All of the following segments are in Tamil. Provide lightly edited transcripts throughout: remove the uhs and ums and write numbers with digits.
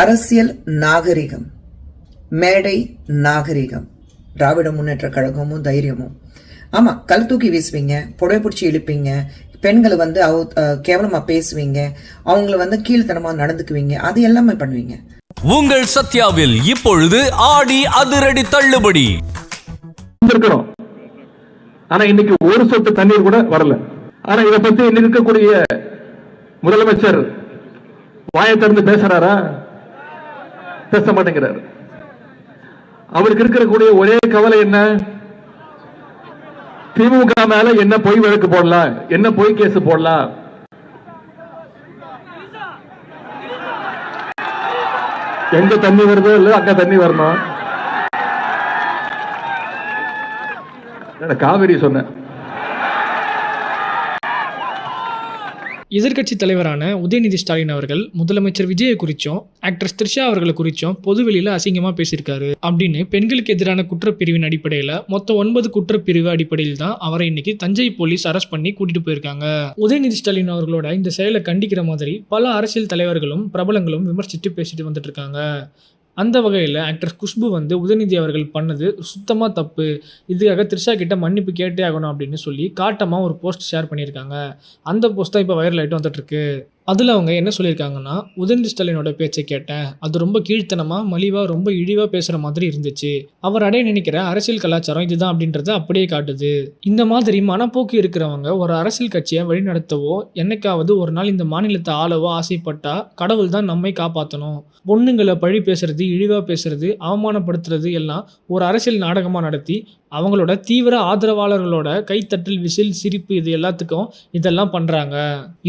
அரசியல் நாகரிகம், மேடை நாகரிகம், திராவிட முன்னேற்ற கழகமும் தைரியமும். ஆமா, கல் தூக்கி வீசுவீங்க, புடவை பிடிச்சி இழுப்பீங்க, பெண்களை கேவலமா பேசுவீங்க, அவங்கள கீழ்த்தனமா நடந்துக்குவீங்க, அது எல்லாமே பண்ணுவீங்க. உங்கள் சத்யாவில் இப்பொழுது ஆடி அதிரடி தள்ளுபடி. ஆனா இன்னைக்கு ஒரு சொட்டு தண்ணீர் கூட வரல. ஆனா இதை பத்தி இருக்கக்கூடிய முதலமைச்சர் வாயை திறந்து பேசுறாரா? பேச மாட்டேங்கிறார். அவருக்கு இருக்கக்கூடிய ஒரே கவலை என்ன? திமுக மேல என்ன பொய் வழக்கு போடலாம், என்ன பொய் கேஸ் போடலாம். எங்க தண்ணி வருதோ இல்ல அங்க தண்ணி வரணும். காவிரி சொன்ன எதிர்கட்சி தலைவரான உதயநிதி ஸ்டாலின் அவர்கள் முதலமைச்சர் விஜயை குறிச்சும் ஆக்ட்ரஸ் த்ரிஷா அவர்களை குறிச்சும் பொதுவெளியில அசிங்கமா பேசியிருக்காரு அப்படின்னு பெண்களுக்கு எதிரான குற்றப்பிரிவின் அடிப்படையில மொத்தம் 9 குற்றப்பிரிவு அடிப்படையில் தான் அவரை இன்னைக்கு தஞ்சை போலீஸ் அரெஸ்ட் பண்ணி கூட்டிட்டு போயிருக்காங்க. உதயநிதி ஸ்டாலின் அவர்களோட இந்த செயலை கண்டிக்கிற மாதிரி பல அரசியல் தலைவர்களும் பிரபலங்களும் விமர்சித்து பேசிட்டு வந்துட்டு இருக்காங்க. அந்த வகையில் ஆக்டர் குஷ்பு உதயநிதி அவர்கள் பண்ணது சுத்தமாக தப்பு, இதுக்காக த்ரிஷா கிட்ட மன்னிப்பு கேட்டே ஆகணும் அப்படின்னு சொல்லி காட்டமாக ஒரு போஸ்ட் ஷேர் பண்ணியிருக்காங்க. அந்த போஸ்ட் தான் இப்போ வைரல் ஆகிட்டு வந்துட்டுருக்கு. அதில் அவங்க என்ன சொல்லியிருக்காங்கன்னா, உதயநிதி ஸ்டாலினோட பேச்சை கேட்டேன், அது ரொம்ப கீழ்த்தனமாக மலிவாக ரொம்ப இழிவாக பேசுகிற மாதிரி இருந்துச்சு. அவர் அடைய நினைக்கிற அரசியல் கலாச்சாரம் இதுதான் அப்படின்றத அப்படியே காட்டுது. இந்த மாதிரி மனப்போக்கு இருக்கிறவங்க ஒரு அரசியல் கட்சியை வழிநடத்தவோ என்னைக்காவது ஒரு நாள் இந்த மாநிலத்தை ஆளவோ ஆசைப்பட்டா கடவுள் தான் நம்மை காப்பாற்றணும். பொண்ணுங்களை பழி பேசுறது, இழிவாக பேசுறது, அவமானப்படுத்துறது எல்லாம் ஒரு அரசியல் நாடகமாக நடத்தி அவங்களோட தீவிர ஆதரவாளர்களோட கைத்தட்டல், விசில், சிரிப்பு இது எல்லாத்துக்கும் இதெல்லாம் பண்ணுறாங்க.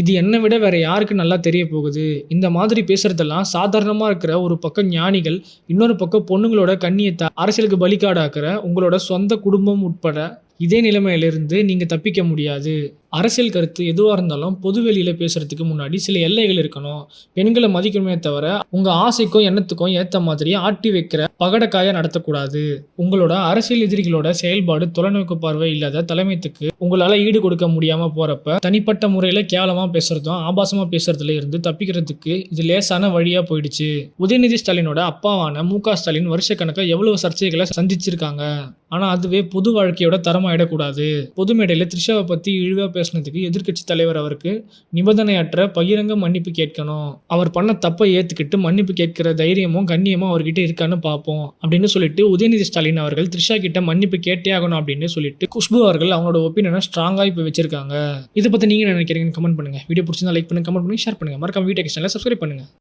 இது என்னை விட வேற யாருக்கு நல்லா தெரிய போகுது? இந்த மாதிரி பேசுறதெல்லாம் சாதாரணமாக இருக்கிற ஒரு பக்கம் ஞானிகள், இன்னொரு பக்கம் பொண்ணுங்களோட கண்ணியத்தை அரசியலுக்கு பலிகாடாக்குற உங்களோட சொந்த குடும்பம் உட்பட இதே நிலைமையிலிருந்து நீங்கள் தப்பிக்க முடியாது. அரசியல் கருத்து எதுவாக இருந்தாலும் பொதுவெளியில் பேசுகிறதுக்கு முன்னாடி சில எல்லைகள் இருக்கணும். பெண்களை மதிக்கணுமே தவிர உங்கள் ஆசைக்கும் எண்ணத்துக்கும் ஏற்ற மாதிரி ஆட்டி வைக்கிற பகடக்காயாக நடத்தக்கூடாது. உங்களோட அரசியல் எதிரிகளோட செயல்பாடு தொலைநோக்கு பார்வை இல்லாத தலைமைத்துக்கு உங்களால் ஈடு கொடுக்க முடியாமல் போகிறப்ப தனிப்பட்ட முறையில் கேவலமாக பேசுகிறதும் ஆபாசமாக பேசுறதுல இருந்து தப்பிக்கிறதுக்கு இது லேசான வழியாக போயிடுச்சு. உதயநிதி ஸ்டாலினோட அப்பாவான மு.க. ஸ்டாலின் வருஷக்கணக்காக எவ்வளவு சர்ச்சைகளை சந்திச்சிருக்காங்க. ஆனால் அதுவே பொது வாழ்க்கையோட தரமாயிடக்கூடாது. பொது மேடையில் த்ரிஷாவை பற்றி இழிவாக பேசினதுக்கு எதிர்கட்சி தலைவர் அவருக்கு நிபந்தனையற்ற பகிரங்க மன்னிப்பு கேட்கணும். அவர் பண்ண தப்பை ஏற்றுக்கிட்டு மன்னிப்பு கேட்கிற தைரியமும் கண்ணியமும் அவர்கிட்ட இருக்கான்னு பார்ப்போம் அப்படின்னு சொல்லிட்டு உதயநிதி ஸ்டாலின் அவர்கள் த்ரிஷா கிட்ட மன்னிப்பு கேட்டே ஆகணும் அப்படின்னு சொல்லிட்டு குஷ்பு அவர்கள் அவங்களோட ஒப்பீனியனை ஸ்ட்ராங்காக இப்போ வச்சிருக்காங்க. இதை பற்றி நீங்கள் நினைக்கிறீங்கன்னு கமெண்ட் பண்ணுங்க. வீடியோ பிடிச்சிருந்தா லைக் பண்ணுங்க, கமெண்ட் பண்ணுங்க, ஷேர் பண்ணுங்க. மறக்காம வீடியோ சேனலை சப்ஸ்கிரைப் பண்ணுங்க.